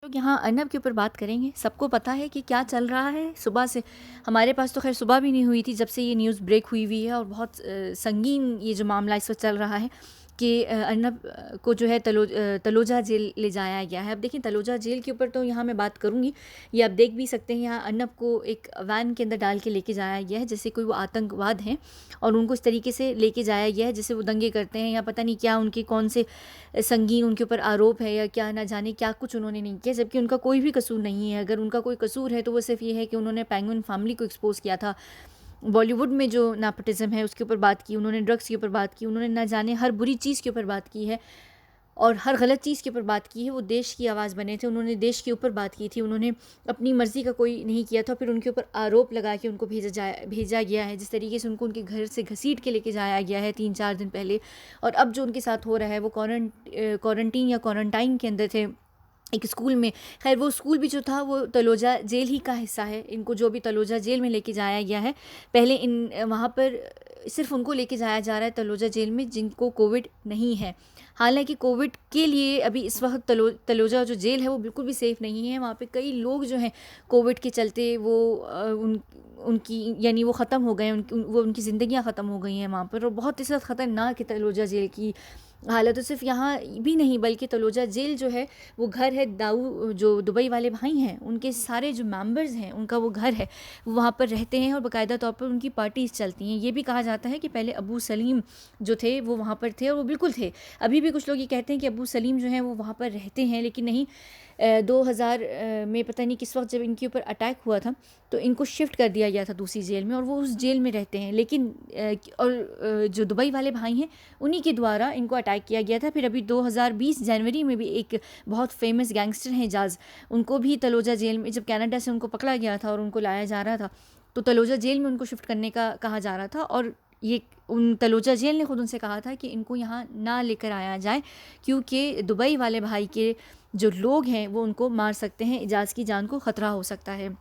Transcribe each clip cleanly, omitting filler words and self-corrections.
लोग यहाँ अर्नब के ऊपर बात करेंगे। सबको पता है कि क्या चल रहा है सुबह से। हमारे पास तो खैर सुबह भी नहीं हुई थी जब से ये न्यूज़ ब्रेक हुई है, और बहुत संगीन ये जो मामला इस वक्त चल रहा है कि अर्नब को जो है तलोजा जेल ले जाया गया है। अब देखिए, तलोजा जेल के ऊपर तो यहाँ मैं बात करूँगी। ये आप देख भी सकते हैं, यहाँ अर्नब को एक वैन के अंदर डाल के लेके जाया गया है जैसे कोई वो आतंकवाद हैं, और उनको इस तरीके से लेके जाया गया है जैसे वो दंगे करते हैं, या पता नहीं क्या उनके कौन से संगीन उनके ऊपर आरोप है, या क्या ना जाने क्या कुछ उन्होंने नहीं किया, जबकि उनका कोई भी कसूर नहीं है। अगर उनका कोई कसूर है तो वो सिर्फ ये है कि उन्होंने पेंगुइन फैमिली को एक्सपोज किया था। बॉलीवुड में जो नेपोटिज्म है उसके ऊपर बात की उन्होंने, ड्रग्स के ऊपर बात की उन्होंने, ना जाने हर बुरी चीज़ के ऊपर बात की है, और हर गलत चीज़ के ऊपर बात की है। वो देश की आवाज़ बने थे, उन्होंने देश के ऊपर बात की थी, उन्होंने अपनी मर्ज़ी का कोई नहीं किया था। फिर उनके ऊपर आरोप लगा के उनको भेजा गया है, जिस तरीके से उनको उनके घर से घसीट के लेके जाया गया है 3-4 दिन पहले। और अब जो उनके साथ हो रहा है वो क्वारंटीन या क्वारंटाइन के अंदर थे एक स्कूल में। खैर वो स्कूल भी जो था वो तलोजा जेल ही का हिस्सा है। इनको जो भी तलोजा जेल में लेके जाया गया है, पहले वहाँ पर सिर्फ उनको लेके जाया जा रहा है तलोजा जेल में जिनको कोविड नहीं है। हालांकि कोविड के लिए अभी इस वक्त तलोजा जो जेल है वो बिल्कुल भी सेफ़ नहीं है। वहाँ पे कई लोग जो हैं कोविड के चलते वो उनकी यानी वो ख़त्म हो गए, उनकी ज़िंदगियाँ ख़त्म हो गई हैं वहाँ पर। और बहुत इस वक्त ख़तरनाक है तलोजा जेल की हालत। तो सिर्फ यहाँ भी नहीं बल्कि तलोजा जेल जो है वो घर है दाऊ, जो दुबई वाले भाई हैं उनके सारे जो मेंबर्स हैं उनका वो घर है, वो वहाँ पर रहते हैं और बाकायदा तौर पर उनकी पार्टीज़ चलती हैं। ये भी कहा जाता है कि पहले अबू सलीम जो थे वो वहाँ पर थे, और वो बिल्कुल थे। अभी भी कुछ लोग ये कहते हैं कि अबू सलीम जो हैं वो वहाँ पर रहते हैं, लेकिन नहीं। 2000 में पता नहीं किस वक्त जब इनके ऊपर अटैक हुआ था तो इनको शिफ्ट कर दिया गया था दूसरी जेल में, और वो उस जेल में रहते हैं। लेकिन जो दुबई वाले भाई हैं उन्हीं के द्वारा इनको अटैक किया गया था। फिर अभी 2020 जनवरी में भी एक बहुत फेमस गैंगस्टर हैं जाज, उनको भी तलोजा जेल में, जब कनाडा से उनको पकड़ा गया था और उनको लाया जा रहा था तो तलोजा जेल में उनको शिफ्ट करने का कहा जा रहा था। और ये उन तलोजा जेल ने खुद उनसे कहा था कि इनको यहाँ ना लेकर आया जाए, क्योंकि दुबई वाले भाई के जो लोग हैं वो उनको मार सकते हैं, इजाज़ की जान को ख़तरा हो सकता है।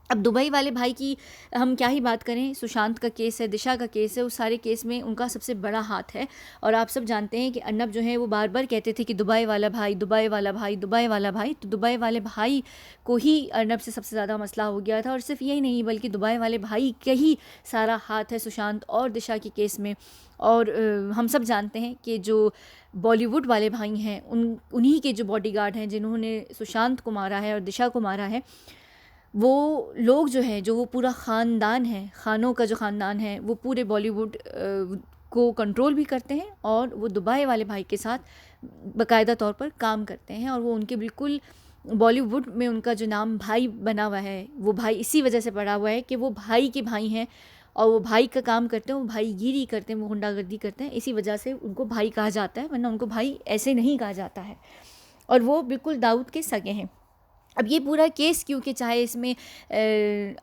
अब दुबई वाले भाई की हम क्या ही बात करें, सुशांत का केस है, दिशा का केस है, उस सारे केस में उनका सबसे बड़ा हाथ है। और आप सब जानते हैं कि अर्नब जो है वो बार बार कहते थे कि दुबई वाला भाई, दुबई वाला भाई, दुबई वाला भाई। तो दुबई वाले भाई को ही अर्नब से सबसे ज़्यादा मसला हो गया था। और सिर्फ यही नहीं बल्कि दुबई वाले भाई का ही सारा हाथ है सुशांत और दिशा के केस में। और हम सब जानते हैं कि जो बॉलीवुड वाले भाई हैं उन्हीं के जो बॉडीगार्ड हैं जिन्होंने सुशांत को मारा है और दिशा को मारा है, वो लोग जो हैं, जो वो पूरा ख़ानदान है, खानों का जो ख़ानदान है, वो पूरे बॉलीवुड को कंट्रोल भी करते हैं, और वो दुबई वाले भाई के साथ बाकायदा तौर पर काम करते हैं। और वो उनके बिल्कुल बॉलीवुड में उनका जो नाम भाई बना हुआ है, वो भाई इसी वजह से पड़ा हुआ है कि वो भाई के भाई हैं, और वो भाई का काम करते हैं, वो भाईगिरी करते हैं, वो गुंडागर्दी करते हैं। इसी वजह से उनको भाई कहा जाता है, वरना उनको भाई ऐसे नहीं कहा जाता है। और वो बिल्कुल दाऊद के सगे हैं। अब ये पूरा केस, क्योंकि चाहे इसमें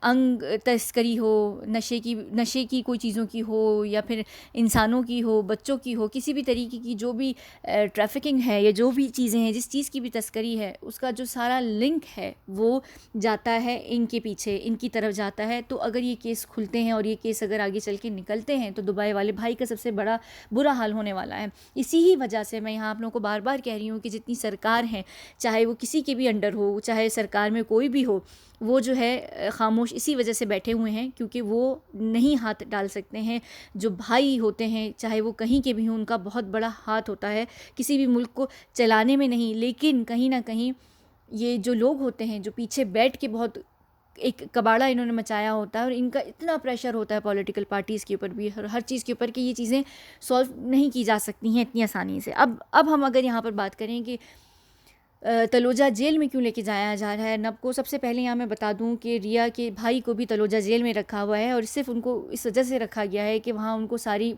अंग तस्करी हो, नशे की कोई चीज़ों की हो, या फिर इंसानों की हो, बच्चों की हो, किसी भी तरीके की जो भी ट्रैफिकिंग है या जो भी चीज़ें हैं, जिस चीज़ की भी तस्करी है, उसका जो सारा लिंक है वो जाता है इनके पीछे, इनकी तरफ जाता है। तो अगर ये केस खुलते हैं और ये केस अगर आगे चल के निकलते हैं तो दुबई वाले भाई का सबसे बड़ा बुरा हाल होने वाला है। इसी ही वजह से मैं यहाँ आप लोगों को बार बार कह रही हूँ कि जितनी सरकार है, चाहे वो किसी के भी अंडर हो, चाहे सरकार में कोई भी हो, वो जो है खामोश इसी वजह से बैठे हुए हैं क्योंकि वो नहीं हाथ डाल सकते हैं। जो भाई होते हैं चाहे वो कहीं के भी हों, उनका बहुत बड़ा हाथ होता है किसी भी मुल्क को चलाने में, नहीं लेकिन कहीं ना कहीं ये जो लोग होते हैं जो पीछे बैठ के बहुत एक कबाड़ा इन्होंने मचाया होता है, और इनका इतना प्रेशर होता है पॉलिटिकल पार्टीज़ के ऊपर भी, हर चीज़ के ऊपर कि ये चीज़ें सॉल्व नहीं की जा सकती हैं इतनी आसानी से। अब हम अगर यहाँ पर बात करें कि तलोजा जेल में क्यों लेके जाया जा रहा है नब को, सबसे पहले यहाँ मैं बता दूँ कि रिया के भाई को भी तलोजा जेल में रखा हुआ है, और सिर्फ उनको इस वजह से रखा गया है कि वहाँ उनको सारी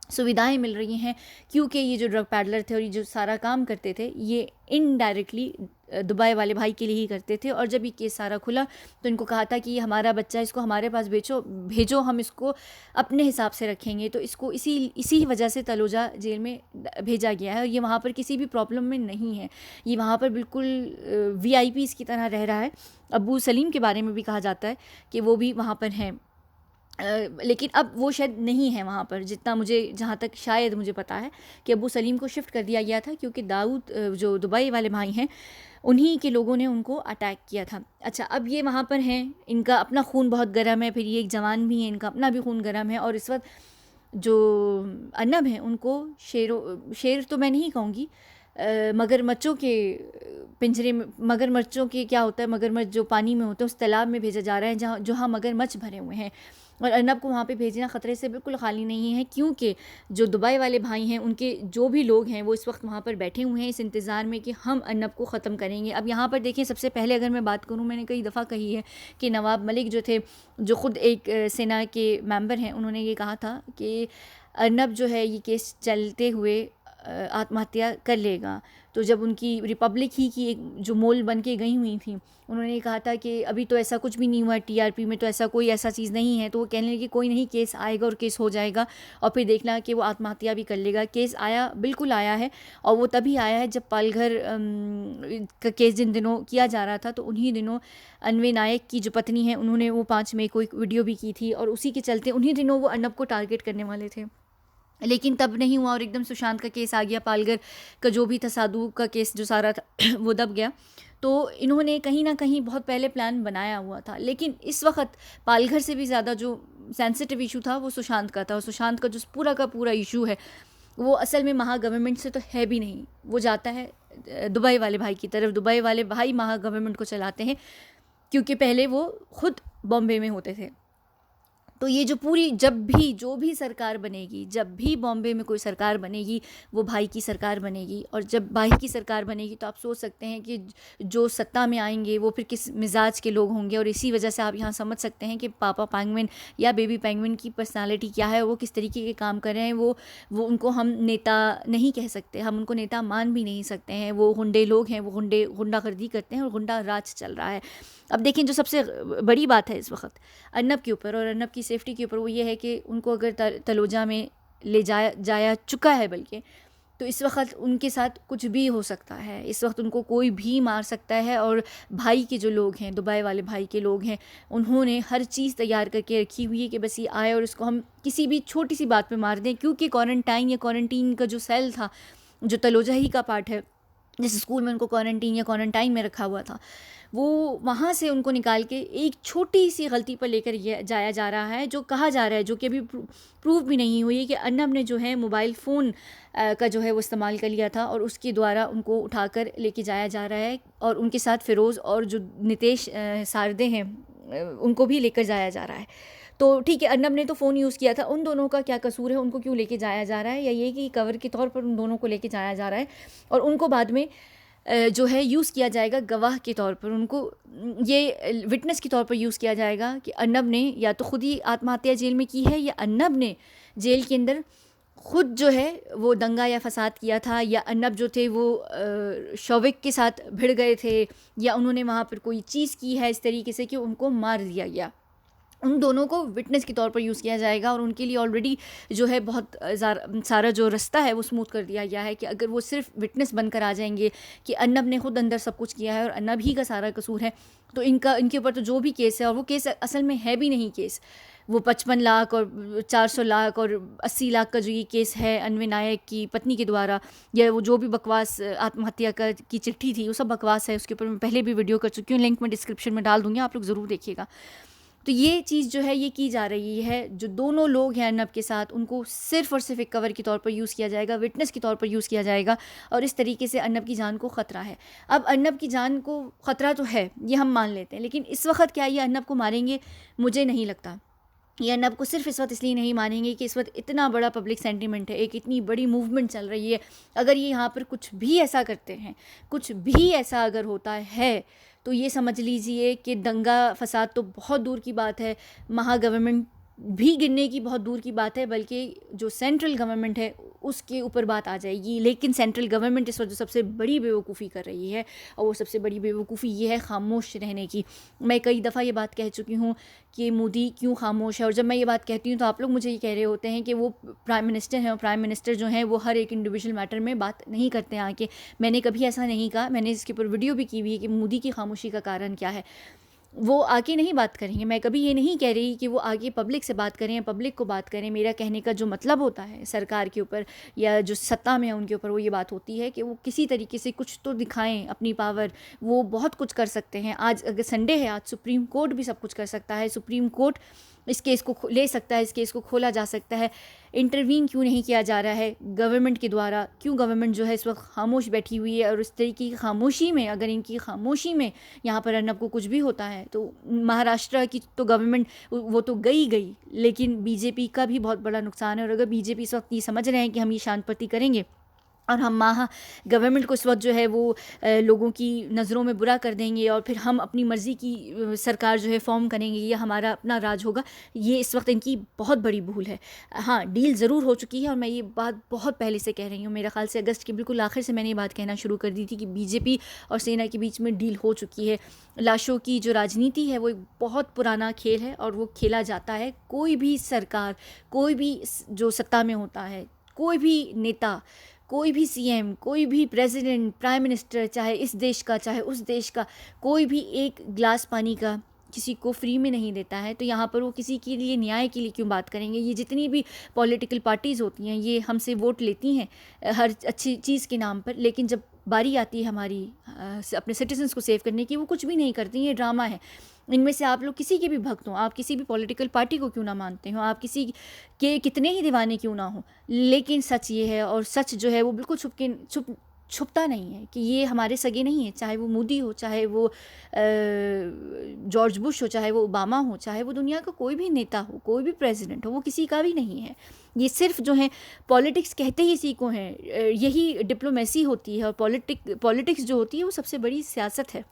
सुविधाएं मिल रही हैं, क्योंकि ये जो ड्रग पैडलर थे और ये जो सारा काम करते थे ये इनडायरेक्टली दुबई वाले भाई के लिए ही करते थे। और जब ये केस सारा खुला तो इनको कहा था कि ये हमारा बच्चा, इसको हमारे पास भेजो, हम इसको अपने हिसाब से रखेंगे। तो इसको इसी वजह से तलोजा जेल में भेजा गया है, और ये वहाँ पर किसी भी प्रॉब्लम में नहीं है, ये वहाँ पर बिल्कुल वीआईपीज़ की तरह रह रहा है। अबू सलीम के बारे में भी कहा जाता है कि वो भी वहाँ पर हैं। लेकिन अब वो शायद नहीं है वहाँ पर, जितना मुझे, जहाँ तक शायद मुझे पता है कि अबू सलीम को शिफ्ट कर दिया गया था, क्योंकि दाऊद जो दुबई वाले भाई हैं, उन्हीं के लोगों ने उनको अटैक किया था। अच्छा, अब ये वहाँ पर हैं, इनका अपना खून बहुत गर्म है, फिर ये एक जवान भी हैं, इनका अपना भी खून गर्म है, और इस वक्त जो अनब हैं उनको शेर तो मैं नहीं कहूँगी, मगरमच्छों के पिंजरे में, मगरमच्छों के क्या होता है, मगरमच्छ जो पानी में होते हैं उस तालाब में भेजा जा रहा है जहाँ मगरमच्छ भरे हुए हैं, और अर्नब को वहाँ पे भेजना ख़तरे से बिल्कुल खाली नहीं है, क्योंकि जो दुबई वाले भाई हैं उनके जो भी लोग हैं वो इस वक्त वहाँ पर बैठे हुए हैं इस इंतज़ार में कि हम अर्नब को ख़त्म करेंगे। अब यहाँ पर देखें, सबसे पहले अगर मैं बात करूँ, मैंने कई दफ़ा कही है कि नवाब मलिक जो थे, जो ख़ुद एक सेना के मेंबर हैं, उन्होंने ये कहा था कि अर्नब जो है ये केस चलते हुए आत्महत्या कर लेगा। तो जब उनकी रिपब्लिक ही की एक जो मोल बन के गई हुई थी, उन्होंने कहा था कि अभी तो ऐसा कुछ भी नहीं हुआ, टीआरपी में तो ऐसा कोई ऐसा चीज़ नहीं है, तो वो कहने लगे कोई नहीं, केस आएगा और केस हो जाएगा और फिर देखना कि वो आत्महत्या भी कर लेगा। केस आया, बिल्कुल आया है, और वो तभी आया है जब पालघर का केस जिन दिनों किया जा रहा था, तो उन्हीं दिनों अन्वे नायक की जो पत्नी है, उन्होंने वो 5 मई को एक वीडियो भी की थी, और उसी के चलते उन्हीं दिनों वो अर्नब को टारगेट करने वाले थे, लेकिन तब नहीं हुआ, और एकदम सुशांत का केस आ गया, पालघर का जो भी था, साधु का केस जो सारा था वो दब गया। तो इन्होंने कहीं ना कहीं बहुत पहले प्लान बनाया हुआ था, लेकिन इस वक्त पालघर से भी ज़्यादा जो सेंसिटिव इशू था वो सुशांत का था, और सुशांत का जो पूरा का पूरा इशू है वो असल में महा गवर्नमेंट से तो है भी नहीं, वो जाता है दुबई वाले भाई की तरफ। दुबई वाले भाई महा गवर्नमेंट को चलाते हैं, क्योंकि पहले वो खुद बॉम्बे में होते थे। तो ये जो पूरी, जब भी जो भी सरकार बनेगी, जब भी बॉम्बे में कोई सरकार बनेगी, वो भाई की सरकार बनेगी, और जब भाई की सरकार बनेगी तो आप सोच सकते हैं कि जो सत्ता में आएंगे वो फिर किस मिजाज के लोग होंगे। और इसी वजह से आप यहाँ समझ सकते हैं कि पापा पेंगुइन या बेबी पेंगुइन की पर्सनालिटी क्या है, वो किस तरीके के काम कर रहे हैं। वो उनको हम नेता नहीं कह सकते, हम उनको नेता मान भी नहीं सकते हैं। वो गुंडे लोग हैं, वो गुंडागर्दी करते हैं और गुंडा राज चल रहा है। अब देखें, जो सबसे बड़ी बात है इस वक्त अर्नब के ऊपर और अर्नब की सेफ्टी के ऊपर, वो ये है कि उनको अगर तलोजा में ले जाया चुका है, बल्कि तो इस वक्त उनके साथ कुछ भी हो सकता है, इस वक्त उनको कोई भी मार सकता है। और भाई के जो लोग हैं, दुबई वाले भाई के लोग हैं, उन्होंने हर चीज़ तैयार करके रखी हुई है कि बस ये आए और इसको हम किसी भी छोटी सी बात पे मार दें, क्योंकि क्वारंटीन का जो सेल था, जो तलोजा ही का पार्ट है, जिस स्कूल में उनको क्वारंटाइन में रखा हुआ था, वो वहाँ से उनको निकाल के एक छोटी सी गलती पर लेकर जाया जा रहा है, जो कहा जा रहा है, जो कि अभी प्रूव भी नहीं हुई है, कि अर्नब ने जो है मोबाइल फ़ोन का जो है वो इस्तेमाल कर लिया था, और उसके द्वारा उनको उठाकर लेके जाया जा रहा है, और उनके साथ फ़िरोज़ और जो नितेश सारदे हैं उनको भी लेकर जाया जा रहा है। तो ठीक है, अर्नब ने तो फ़ोन यूज़ किया था, उन दोनों का क्या कसूर है, उनको क्यों लेके जाया जा रहा है, या ये कि कवर के तौर पर उन दोनों को लेके जाया जा रहा है, और उनको बाद में जो है यूज़ किया जाएगा गवाह के तौर पर, उनको ये विटनेस के तौर पर यूज़ किया जाएगा कि अर्नब ने या तो ख़ुद ही आत्महत्या जेल में की है, या अर्नब ने जेल के अंदर ख़ुद जो है वो दंगा या फसाद किया था, या अर्नब जो थे वो शौविक के साथ भिड़ गए थे, या उन्होंने वहाँ पर कोई चीज़ की है इस तरीके से कि उनको मार दिया गया। उन दोनों को विटनेस के तौर पर यूज़ किया जाएगा, और उनके लिए ऑलरेडी जो है बहुत सारा जो रास्ता है वो स्मूथ कर दिया गया है, कि अगर वो सिर्फ विटनेस बनकर आ जाएंगे कि अर्नब ने खुद अंदर सब कुछ किया है और अर्नब ही का सारा कसूर है, तो इनके ऊपर तो जो भी केस है, और वो केस असल में है भी नहीं केस, वो 55 लाख और 400 लाख और 80 लाख का जो ये केस है अन्वे नायक की पत्नी के द्वारा, या वो जो भी बकवास आत्महत्या की चिट्ठी थी, वो सब बकवास है। उसके ऊपर मैं पहले भी वीडियो कर चुकी हूँ, लिंक मैं डिस्क्रिप्शन में डाल दूँगी, आप लोग ज़रूर देखिएगा। तो ये चीज़ जो है ये की जा रही है, जो दोनों लोग हैं अर्नब के साथ, उनको सिर्फ़ और सिर्फ एक कवर के तौर पर यूज़ किया जाएगा, विटनेस के तौर पर यूज़ किया जाएगा, और इस तरीके से अर्नब की जान को ख़तरा है। अब अर्नब की जान को ख़तरा तो है, ये हम मान लेते हैं, लेकिन इस वक्त क्या ये अर्नब को मारेंगे? मुझे नहीं लगता। ये अर्नब को सिर्फ इस वक्त इसलिए नहीं मानेंगे कि इस वक्त इतना बड़ा पब्लिक सेंटिमेंट है, एक इतनी बड़ी मूवमेंट चल रही है। अगर ये यहाँ पर कुछ भी ऐसा करते हैं, कुछ भी ऐसा अगर होता है, तो ये समझ लीजिए कि दंगा फसाद तो बहुत दूर की बात है, महा गवर्नमेंट भी गिरने की बहुत दूर की बात है, बल्कि जो सेंट्रल गवर्नमेंट है उसके ऊपर बात आ जाएगी। लेकिन सेंट्रल गवर्नमेंट इस वक्त जो सबसे बड़ी बेवकूफ़ी कर रही है, और वो सबसे बड़ी बेवकूफ़ी ये है खामोश रहने की। मैं कई दफ़ा ये बात कह चुकी हूँ कि मोदी क्यों खामोश है, और जब मैं ये बात कहती हूँ तो आप लोग मुझे ये कह रहे होते हैं कि वो प्राइम मिनिस्टर हैं, और प्राइम मिनिस्टर जो हैं वो हर एक इंडिविजुअल मैटर में बात नहीं करते हैं आके। मैंने कभी ऐसा नहीं कहा, मैंने इसके ऊपर वीडियो भी की हुई है कि मोदी की खामोशी का कारण क्या है। वो आके नहीं बात करेंगे। मैं कभी ये नहीं कह रही कि वो आके पब्लिक से बात करें या पब्लिक को बात करें। मेरा कहने का जो मतलब होता है सरकार के ऊपर या जो सत्ता में है उनके ऊपर, वो ये बात होती है कि वो किसी तरीके से कुछ तो दिखाएं अपनी पावर। वो बहुत कुछ कर सकते हैं। आज अगर संडे है, आज सुप्रीम कोर्ट भी सब कुछ कर सकता है। सुप्रीम कोर्ट इस केस को ले सकता है, इस केस को खोला जा सकता है। इंटरवीन क्यों नहीं किया जा रहा है गवर्नमेंट के द्वारा? क्यों गवर्नमेंट जो है इस वक्त खामोश बैठी हुई है? और इस तरीके की खामोशी में, अगर इनकी खामोशी में यहाँ पर अर्नब को कुछ भी होता है तो महाराष्ट्र की तो गवर्नमेंट वो तो गई, लेकिन बीजेपी का भी बहुत बड़ा नुकसान है। और अगर बीजेपी इस वक्त ये समझ रहे हैं कि हम ये शांति करेंगे और हम गवर्नमेंट को इस वक्त जो है वो लोगों की नज़रों में बुरा कर देंगे और फिर हम अपनी मर्ज़ी की सरकार जो है फॉर्म करेंगे, ये हमारा अपना राज होगा, ये इस वक्त इनकी बहुत बड़ी भूल है। हाँ, डील ज़रूर हो चुकी है और मैं ये बात बहुत पहले से कह रही हूँ। मेरा ख्याल से अगस्त के बिल्कुल आखिर से मैंने ये बात कहना शुरू कर दी थी कि बीजेपी और सेना के बीच में डील हो चुकी है। लाशों की जो राजनीति है वो एक बहुत पुराना खेल है और वो खेला जाता है। कोई भी सरकार, कोई भी जो सत्ता में होता है, कोई भी नेता, कोई भी सीएम, कोई भी प्रेसिडेंट, प्राइम मिनिस्टर, चाहे इस देश का चाहे उस देश का, कोई भी एक गिलास पानी का किसी को फ्री में नहीं देता है। तो यहाँ पर वो किसी के लिए न्याय के लिए क्यों बात करेंगे? ये जितनी भी पॉलिटिकल पार्टीज़ होती हैं ये हमसे वोट लेती हैं हर अच्छी चीज़ के नाम पर, लेकिन जब बारी आती है हमारी अपने सिटीजन्स को सेव करने की, वो कुछ भी नहीं करती। ये ड्रामा है। इनमें से आप लोग किसी के भी भक्त हों, आप किसी भी पॉलिटिकल पार्टी को क्यों ना मानते हो, आप किसी के कितने ही दीवाने क्यों ना हो, लेकिन सच ये है, और सच जो है वो बिल्कुल छुपता नहीं है कि ये हमारे सगे नहीं है। चाहे वो मोदी हो, चाहे वो जॉर्ज बुश हो, चाहे वो ओबामा हो, चाहे वो दुनिया का कोई भी नेता हो, कोई भी प्रेसिडेंट हो, वो किसी का भी नहीं है। ये सिर्फ जो है पॉलिटिक्स कहते ही इसी को हैं। यही डिप्लोमेसी होती है और पॉलिटिक्स जो होती है वो सबसे बड़ी सियासत है।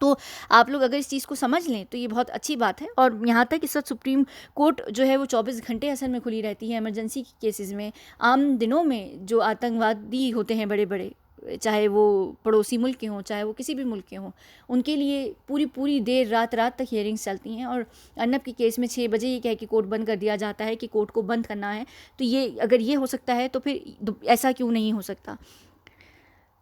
तो आप लोग अगर इस चीज़ को समझ लें तो ये बहुत अच्छी बात है। और यहाँ तक इस वक्त सुप्रीम कोर्ट जो है वो 24 घंटे असल में खुली रहती है इमरजेंसी केसेस में। आम दिनों में जो आतंकवादी होते हैं बड़े बड़े, चाहे वो पड़ोसी मुल्क के हों, चाहे वो किसी भी मुल्क के हों, उनके लिए पूरी देर रात तक हियरिंग्स चलती हैं। और अर्नब के केस में 6 बजे ये कह के कोर्ट बंद कर दिया जाता है कि कोर्ट को बंद करना है। तो ये अगर ये हो सकता है तो फिर ऐसा क्यों नहीं हो सकता?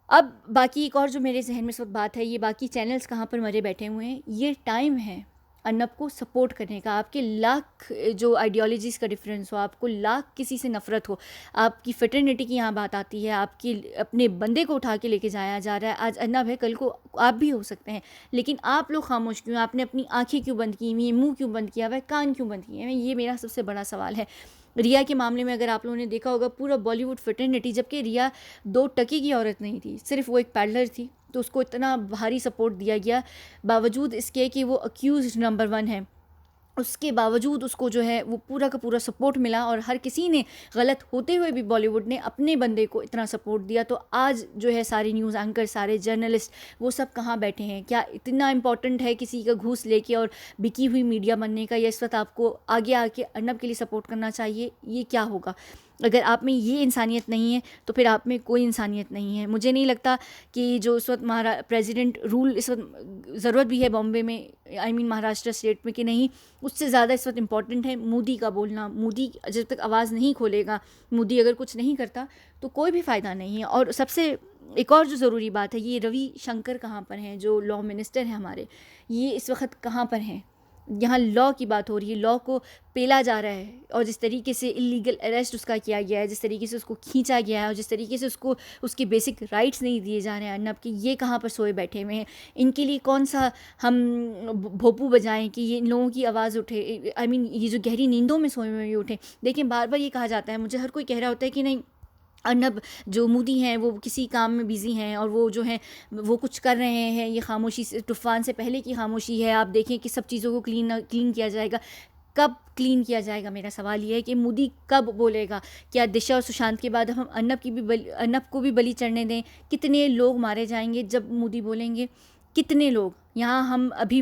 अब बाकी एक और जो मेरे जहन में इस वक्त बात है, ये बाकी चैनल्स कहाँ पर मरे बैठे हुए हैं। ये टाइम है अर्नब को सपोर्ट करने का। आपके लाख जो आइडियोलॉजीज़ का डिफरेंस हो, आपको लाख किसी से नफ़रत हो, आपकी फ्रेटर्निटी की यहाँ बात आती है, आपकी अपने बंदे को उठा के लेके जाया जा रहा है। आज अर्नब है, कल को आप भी हो सकते हैं, लेकिन आप लोग खामोश क्यों? आपने अपनी आँखें क्यों बंद की हुई हैं, मुँह क्यों बंद किया हुआ है, कान क्यों बंद किए हैं? ये मेरा सबसे बड़ा सवाल है। रिया के मामले में अगर आप लोगों ने देखा होगा, पूरा बॉलीवुड फ्रेटर्निटी, जबकि रिया 2 टके की औरत नहीं थी, सिर्फ वो एक पैडलर थी, तो उसको इतना भारी सपोर्ट दिया गया, बावजूद इसके कि वो अक्यूज नंबर 1 है। उसके बावजूद उसको जो है वो पूरा का पूरा सपोर्ट मिला और हर किसी ने, गलत होते हुए भी बॉलीवुड ने अपने बंदे को इतना सपोर्ट दिया। तो आज जो है सारे न्यूज़ एंकर, सारे जर्नलिस्ट, वो सब कहाँ बैठे हैं? क्या इतना इम्पॉर्टेंट है किसी का घूस लेके और बिकी हुई मीडिया बनने का, या इस वक्त आपको आगे आके अर्नब के लिए सपोर्ट करना चाहिए? ये क्या होगा? अगर आप में ये इंसानियत नहीं है तो फिर आप में कोई इंसानियत नहीं है। मुझे नहीं लगता कि जो इस वक्त प्रेसिडेंट रूल इस वक्त ज़रूरत भी है बॉम्बे में, महाराष्ट्र स्टेट में, कि नहीं, उससे ज़्यादा इस वक्त इम्पॉर्टेंट है मोदी का बोलना। मोदी जब तक आवाज़ नहीं खोलेगा, मोदी अगर कुछ नहीं करता तो कोई भी फ़ायदा नहीं है। और सबसे एक और जो ज़रूरी बात है, ये रवि शंकर कहाँ पर हैं, जो लॉ मिनिस्टर हैं हमारे, ये इस वक्त कहाँ पर हैं? यहाँ लॉ की बात हो रही है, लॉ को पेला जा रहा है, और जिस तरीके से इलीगल अरेस्ट उसका किया गया है, जिस तरीके से उसको खींचा गया है, और जिस तरीके से उसको उसके बेसिक राइट्स नहीं दिए जा रहे हैं अर्नब के, ये कहाँ पर सोए बैठे हुए हैं? इनके लिए कौन सा हम भोपू बजाएं कि ये इन लोगों की आवाज़ उठे? ये जो गहरी नींदों में सोए हुए उठे। देखिए, बार बार ये कहा जाता है, मुझे हर कोई कह रहा होता है कि नहीं, अर्नब जो मोदी हैं वो किसी काम में बिज़ी हैं और वो जो हैं वो कुछ कर रहे हैं, ये खामोशी से, तूफ़ान से पहले की खामोशी है। आप देखें कि सब चीज़ों को क्लीन किया जाएगा। कब क्लीन किया जाएगा? मेरा सवाल ये है कि मोदी कब बोलेगा? क्या दिशा और सुशांत के बाद हम अर्नब को भी बलि चढ़ने दें? कितने लोग मारे जाएंगे जब मोदी बोलेंगे? कितने लोग? यहाँ हम अभी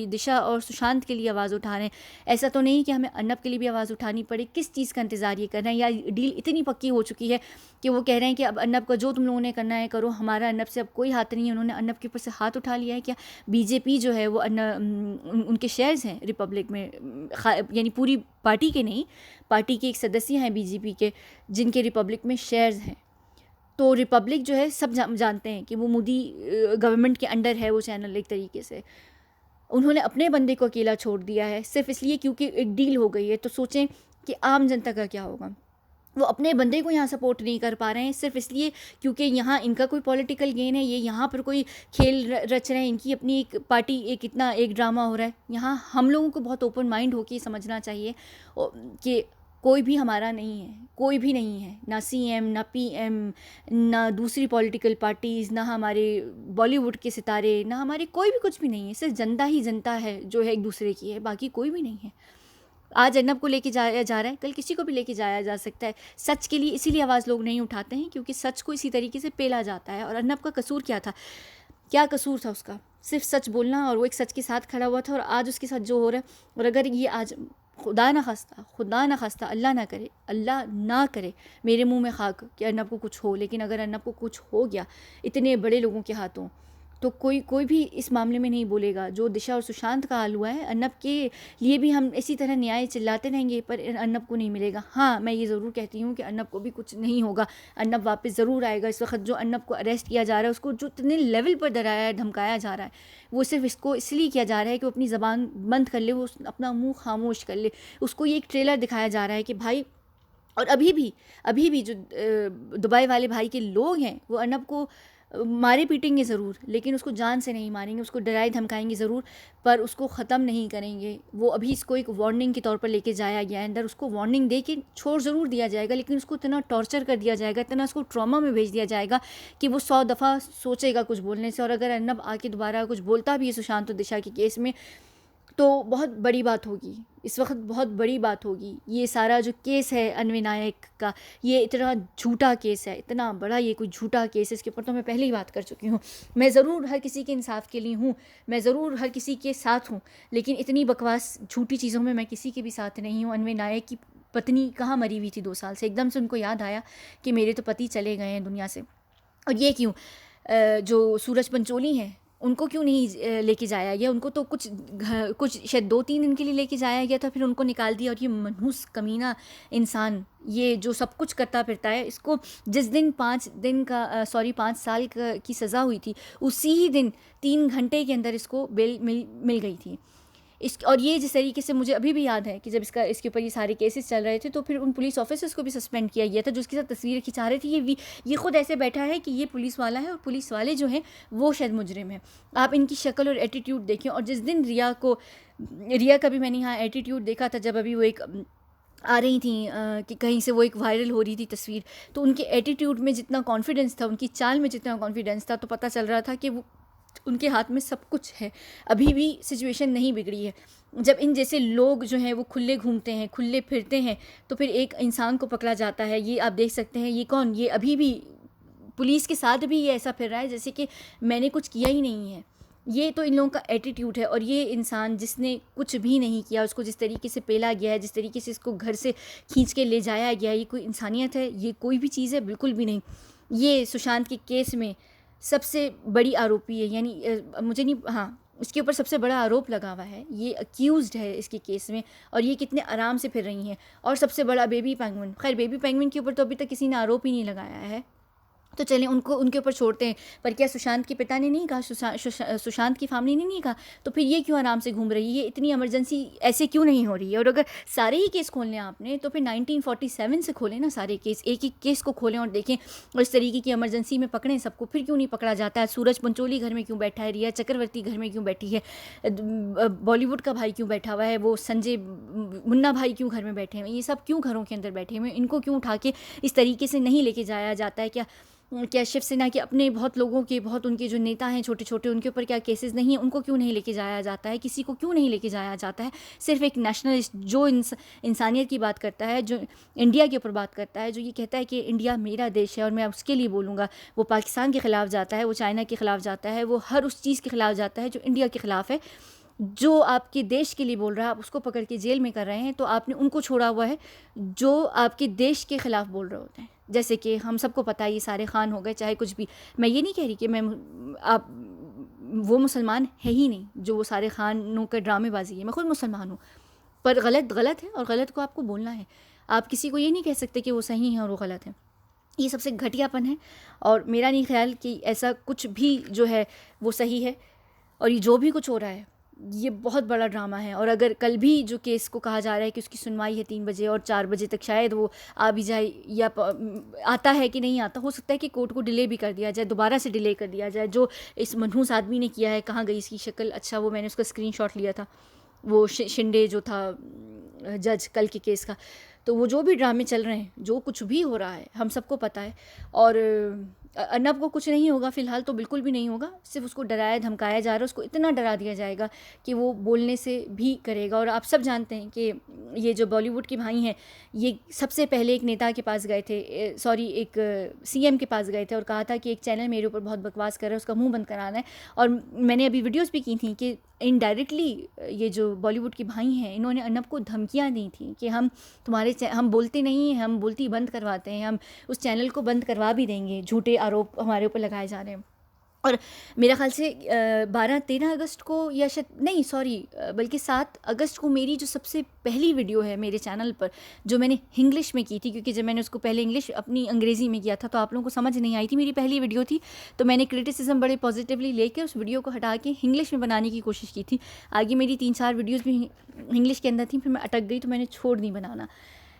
दिशा और सुशांत के लिए आवाज़ उठा रहे हैं। ऐसा तो नहीं कि हमें अर्नब के लिए भी आवाज़ उठानी पड़े। किस चीज़ का इंतज़ार ये कर रहे हैं? या डील इतनी पक्की हो चुकी है कि वो कह रहे हैं कि अब अर्नब का जो तुम लोगों ने करना है करो, हमारा अर्नब से अब कोई हाथ नहीं है। उन्होंने अर्नब के ऊपर से हाथ उठा लिया है क्या? बीजेपी जो है वो उनके शेयर्स हैं रिपब्लिक में, यानी पूरी पार्टी के नहीं, पार्टी के एक सदस्य हैं बीजेपी के जिनके रिपब्लिक में शेयर्स हैं। तो रिपब्लिक जो है सब जानते हैं कि वो मोदी गवर्नमेंट के अंडर है वो चैनल एक तरीके से। उन्होंने अपने बंदे को अकेला छोड़ दिया है सिर्फ इसलिए क्योंकि एक डील हो गई है। तो सोचें कि आम जनता का क्या होगा। वो अपने बंदे को यहाँ सपोर्ट नहीं कर पा रहे हैं सिर्फ इसलिए क्योंकि यहाँ इनका कोई पॉलिटिकल गेन है, ये यहाँ पर कोई खेल रच रहे हैं, इनकी अपनी एक पार्टी, एक इतना एक ड्रामा हो रहा है। यहाँ हम लोगों को बहुत ओपन माइंड होकर समझना चाहिए कि कोई भी हमारा नहीं है, कोई भी नहीं है, ना सीएम, ना पीएम, ना दूसरी पॉलिटिकल पार्टीज़, ना हमारे बॉलीवुड के सितारे, ना हमारे कोई भी कुछ भी नहीं है। सिर्फ जनता ही जनता है जो है एक दूसरे की है, बाकी कोई भी नहीं है। आज अर्नब को लेके जाया जा रहा है, कल किसी को भी लेके जाया जा सकता है। सच के लिए इसीलिए आवाज़ लोग नहीं उठाते हैं क्योंकि सच को इसी तरीके से पेला जाता है। और अर्नब का कसूर क्या था? क्या कसूर था उसका? सिर्फ सच बोलना, और वो एक सच के साथ खड़ा हुआ था। और आज उसके साथ जो हो रहा है, और अगर ये आज खुदा ना खास्ता, अल्लाह ना करे मेरे मुंह में खाक कि अर्नब को कुछ हो, लेकिन अगर अर्नब को कुछ हो गया इतने बड़े लोगों के हाथों, तो कोई भी इस मामले में नहीं बोलेगा। जो दिशा और सुशांत का हाल हुआ है, अर्नब के लिए भी हम इसी तरह न्याय चिल्लाते रहेंगे पर अर्नब को नहीं मिलेगा। हाँ, मैं ये ज़रूर कहती हूँ कि अर्नब को भी कुछ नहीं होगा, अर्नब वापस ज़रूर आएगा। इस वक्त जो अर्नब को अरेस्ट किया जा रहा है, उसको जो इतने लेवल पर डराया है, धमकाया जा रहा है, वो सिर्फ इसको इसलिए किया जा रहा है कि वो अपनी ज़बान बंद कर ले, वो अपना मुँह खामोश कर ले। उसको ये एक ट्रेलर दिखाया जा रहा है कि भाई, और अभी भी जो दुबई वाले भाई के लोग हैं वो अर्नब को मारे पीटेंगे ज़रूर, लेकिन उसको जान से नहीं मारेंगे, उसको डराए धमकाएंगे ज़रूर, पर उसको ख़त्म नहीं करेंगे। वो अभी इसको एक वार्निंग के तौर पर लेके जाया गया है अंदर, उसको वार्निंग दे के छोड़ ज़रूर दिया जाएगा, लेकिन उसको इतना टॉर्चर कर दिया जाएगा, इतना उसको ट्रॉमा में भेज दिया जाएगा कि वो 100 दफ़ा सोचेगा कुछ बोलने से। और अगर अर्नब आके दोबारा कुछ बोलता भी है सुशांत और दिशा के केस में, तो बहुत बड़ी बात होगी, इस वक्त बहुत बड़ी बात होगी। ये सारा जो केस है अन्वय नायक का, ये इतना झूठा केस है, इतना बड़ा ये कोई झूठा केस है, इसके ऊपर तो मैं पहले ही बात कर चुकी हूँ। मैं ज़रूर हर किसी के इंसाफ के लिए हूँ, मैं ज़रूर हर किसी के साथ हूँ, लेकिन इतनी बकवास झूठी चीज़ों में मैं किसी के भी साथ नहीं हूँ। अन्वय नायक की पत्नी कहाँ मरी हुई थी 2 साल से, एकदम से उनको याद आया कि मेरे तो पति चले गए हैं दुनिया से। और ये क्यों? जो सूरज पंचोली हैं उनको क्यों नहीं लेके जाया गया? उनको तो कुछ शायद 2-3 दिन के लिए लेके जाया गया था, फिर उनको निकाल दिया। और ये मनहूस कमीना इंसान, ये जो सब कुछ करता फिरता है, इसको जिस दिन 5 साल की सज़ा हुई थी, उसी ही दिन 3 घंटे के अंदर इसको बेल मिल गई थी। और ये जिस तरीके से मुझे अभी भी याद है कि जब इसके ऊपर ये सारे केसेस चल रहे थे, तो फिर उन पुलिस ऑफिसर्स को भी सस्पेंड किया गया था जो उसके साथ तस्वीरें खिंचा रहे थे। ये खुद ऐसे बैठा है कि ये पुलिस वाला है और पुलिस वाले जो हैं वो शायद मुजरिम हैं। आप इनकी शक्ल और एटीट्यूड देखें। और जिस दिन रिया का भी मैंने यहाँ एटीट्यूड देखा था, जब अभी वो एक आ रही थी कि कहीं से वो एक वायरल हो रही थी तस्वीर, तो उनके एटीट्यूड में जितना कॉन्फिडेंस था, उनकी चाल में जितना कॉन्फिडेंस था, तो पता चल रहा था कि वो उनके हाथ में सब कुछ है, अभी भी सिचुएशन नहीं बिगड़ी है। जब इन जैसे लोग जो हैं वो खुले घूमते हैं, खुले फिरते हैं, तो फिर एक इंसान को पकड़ा जाता है। ये आप देख सकते हैं, ये कौन, ये अभी भी पुलिस के साथ भी ये ऐसा फिर रहा है जैसे कि मैंने कुछ किया ही नहीं है। ये तो इन लोगों का एटीट्यूड है। और ये इंसान जिसने कुछ भी नहीं किया, उसको जिस तरीके से पेला गया है, जिस तरीके से इसको घर से खींच के ले जाया गया, ये कोई इंसानियत है? ये कोई भी चीज़ है? बिल्कुल भी नहीं। ये सुशांत के केस में सबसे बड़ी आरोपी है, यानी मुझे नहीं, हाँ, उसके ऊपर सबसे बड़ा आरोप लगा हुआ है, ये अक्यूज़्ड है इसके केस में। और ये कितने आराम से फिर रही हैं। और सबसे बड़ा बेबी पेंगुइन, खैर बेबी पेंगुइन के ऊपर तो अभी तक किसी ने आरोप ही नहीं लगाया है, तो चलें उनके ऊपर छोड़ते हैं। पर क्या सुशांत के पिता ने नहीं कहा, सुशांत की फैमिली ने नहीं कहा? तो फिर ये क्यों आराम से घूम रही है? इतनी इमरजेंसी ऐसे क्यों नहीं हो रही है? और अगर सारे ही केस खोलने आपने, तो फिर 1947 से खोलें ना सारे केस, एक एक केस को खोलें और देखें, और इस तरीके की इमरजेंसी में पकड़ें सबको। फिर क्यों नहीं पकड़ा जाता है? सूरज पंचोली घर में क्यों बैठा है? रिया चक्रवर्ती घर में क्यों बैठी है? बॉलीवुड का भाई क्यों बैठा हुआ है? वो संजय मुन्ना भाई क्यों घर में बैठे हैं? ये सब क्यों घरों के अंदर बैठे हुए? इनको क्यों उठा के इस तरीके से नहीं लेके जाया जाता है? क्या शिवसेना के अपने बहुत लोगों के, बहुत उनके जो नेता हैं छोटे छोटे, उनके ऊपर क्या केसेस नहीं हैं? उनको क्यों नहीं लेके जाया जाता है? किसी को क्यों नहीं लेके जाया जाता है? सिर्फ एक नेशनलिस्ट जो इंसानियत की बात करता है, जो इंडिया के ऊपर बात करता है, जो ये कहता है कि इंडिया मेरा देश है और मैं उसके लिए बोलूँगा, वो पाकिस्तान के ख़िलाफ़ जाता है, वो चाइना के ख़िलाफ़ जाता है, वो हर उस चीज़ के ख़िलाफ़ जाता है जो इंडिया के ख़िलाफ़ है। जो आपके देश के लिए बोल रहा है, आप उसको पकड़ के जेल में कर रहे हैं, तो आपने उनको छोड़ा हुआ है जो आपके देश के ख़िलाफ़ बोल रहे होते हैं। जैसे कि हम सबको पता है ये सारे खान हो गए, चाहे कुछ भी। मैं ये नहीं कह रही कि वो मुसलमान है ही नहीं जो वो सारे खानों का ड्रामेबाजी है, मैं खुद मुसलमान हूँ, पर गलत है और गलत को आपको बोलना है। आप किसी को ये नहीं कह सकते कि वो सही है और वो गलत है। ये सबसे घटियापन है और मेरा नहीं ख्याल कि ऐसा कुछ भी जो है वो सही है। और ये जो भी कुछ हो रहा है ये बहुत बड़ा ड्रामा है। और अगर कल भी जो केस को कहा जा रहा है कि उसकी सुनवाई है 3 बजे और 4 बजे तक शायद वो आ भी जाए या आता है कि नहीं आता, हो सकता है कि कोर्ट को डिले भी कर दिया जाए, दोबारा से डिले कर दिया जाए। जो इस मनहूस आदमी ने किया है, कहाँ गई इसकी शक्ल, अच्छा वो मैंने उसका स्क्रीनशॉट लिया था, वो शिंदे जो था जज कल के केस का। तो वो जो भी ड्रामे चल रहे हैं, जो कुछ भी हो रहा है, हम सबको पता है। और अर्नब को कुछ नहीं होगा फ़िलहाल, तो बिल्कुल भी नहीं होगा, सिर्फ उसको डराया धमकाया जा रहा है, उसको इतना डरा दिया जाएगा कि वो बोलने से भी करेगा। और आप सब जानते हैं कि ये जो बॉलीवुड के भाई हैं, ये सबसे पहले एक नेता के पास गए थे, एक सीएम के पास गए थे और कहा था कि एक चैनल मेरे ऊपर बहुत बकवास कर रहा है, उसका मुंह बंद कराना है। और मैंने अभी वीडियोस भी की थी कि इनडायरेक्टली ये जो बॉलीवुड के भाई हैं, इन्होंने अर्नब को धमकियाँ दी थी कि हम बोलते नहीं हैं, हम बोलती बंद करवाते हैं, हम उस चैनल को बंद करवा भी देंगे, झूठे आरोप हमारे ऊपर लगाए जा रहे हैं। और मेरा ख़्याल से 13 अगस्त को या बल्कि 7 अगस्त को मेरी जो सबसे पहली वीडियो है मेरे चैनल पर, जो मैंने इंग्लिश में की थी, क्योंकि जब मैंने उसको पहले इंग्लिश अपनी अंग्रेज़ी में किया था तो आप लोगों को समझ नहीं आई थी, मेरी पहली वीडियो थी, तो मैंने क्रिटिसिज्म बड़े पॉजिटिवली लेकर उस वीडियो को हटा के इंग्लिश में बनाने की कोशिश की थी। आगे मेरी 3-4 वीडियोज़ भी इंग्लिश के अंदर थी, फिर मैं अटक गई तो मैंने छोड़ दी बनाना।